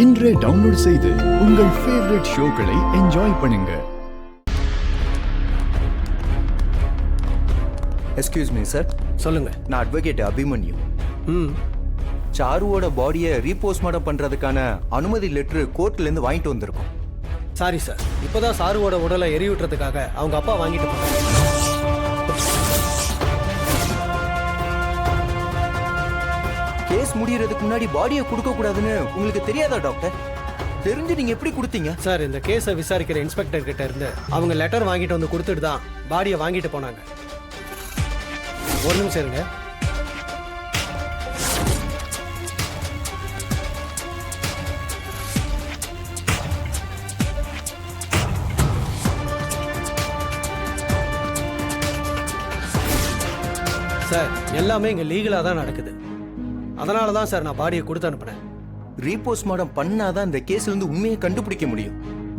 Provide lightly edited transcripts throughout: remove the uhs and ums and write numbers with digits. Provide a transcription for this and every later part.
இன்றே டவுன்லோட் செய்து உங்கள் ஃபேவரட் ஷோக்களை என்ஜாய் பண்ணுங்க. Excuse me sir. சொல்லுங்க. நான் அட்வொகேட் அபிமன்யு. சாருவோட பாடியை ரீபோஸ்ட்மார்ட்டம் பண்றதுக்கான அனுமதி லெட்டர் கோர்ட்ல இருந்து வாங்கிட்டு வந்திருக்கோம். சாரி சார், இப்போதான் சாருவோட உடலை எரிவிட்டுறதுக்காக அவங்க அப்பா வாங்கிட்டு போனாங்க. கேஸ் முடியறதுக்கு முன்னாடி பாடியை கொடுக்க கூடாதுன்னு உங்களுக்கு தெரியாதா டாக்டர்? தெரிஞ்சு நீங்க எப்படி கொடுத்தீங்க? சார், இந்த கேஸை விசாரிக்கிற இன்ஸ்பெக்டர் கிட்ட இருந்து அவங்க லெட்டர் வாங்கிட்டு வந்து கொடுத்துட்டு தான் பாடியை வாங்கிட்டு போனாங்க. ஒரு நிமிஷம் இருங்க. சார், எல்லாமே இங்க லீகலா தான் நடக்குது. அதனால தான் சார் நான் பாடியை கொடுத்து அனுப்புனேன். ரீபோஸ்ட்மார்ட்டம் பண்ணாதான் இந்த கேஸ்ல இருந்து உண்மையை கண்டுபிடிக்க முடியும்.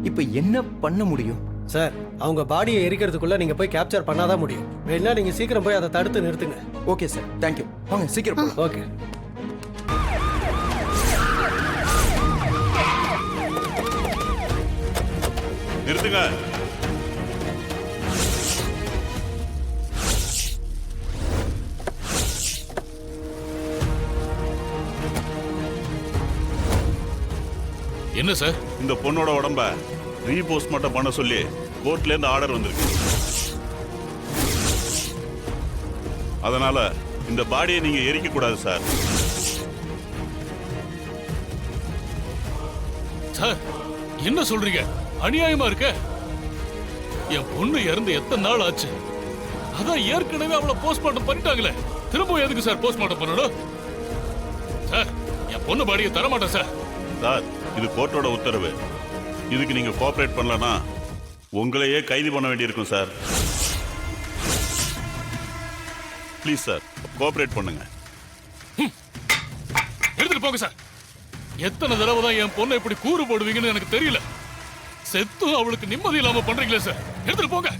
இப்போ என்ன பண்ண முடியும்? சார், அவங்க பாடியை எரிக்கிறதுக்குள்ள நீங்க போய் கேப்சர் பண்ணாதான் முடியும். வேணா நீங்க சீக்கிரம் போய் அதை தடுத்து நிறுத்துங்க. Okay sir, thank you. வாங்க சீக்கிரம் போலாம். ஓகே. நிறுத்துங்க. என்ன சார்? இந்த பொண்ணோட உடம்ப ரீபோஸ்ட்மார்ட்டம் பண்ண சொல்லி கோர்ட்ல இருந்து ஆர்டர் வந்திருக்கு. அதனால இந்த பாடியை நீங்க எரிக்க கூடாது சார். சார், என்ன சொல்றீங்க? அநியாயமா இருக்க. என் பொண்ணு இறந்து எத்தனை நாள் ஆச்சு? அதான் ஏற்கனவே அவளை போஸ்ட்மார்ட்டம் பண்ணிட்டாங்களே, திரும்ப எதுக்கு சார் போஸ்ட்மார்ட்டம் பண்ணணும்? சார், என் பொண்ணு பாடியை தரமாட்டேன் சார். சார், இது கோர்ட்டோட உத்தரவு. இதுக்கு நீங்க கோஆபரேட் பண்ணலனா உங்களையே கைது பண்ண வேண்டியிருக்கும் சார். ப்ளீஸ் சார், கோஆபரேட் பண்ணுங்க. எடுத்துட்டு போங்க சார். எத்தனை தடவை தான் என் பொண்ணை இப்படி கூறு போடுவீங்கன்னு எனக்கு தெரியல. செத்தும் அவளுக்கு நிம்மதி இல்லாம பண்றீங்களே சார். எடுத்துட்டு போங்க.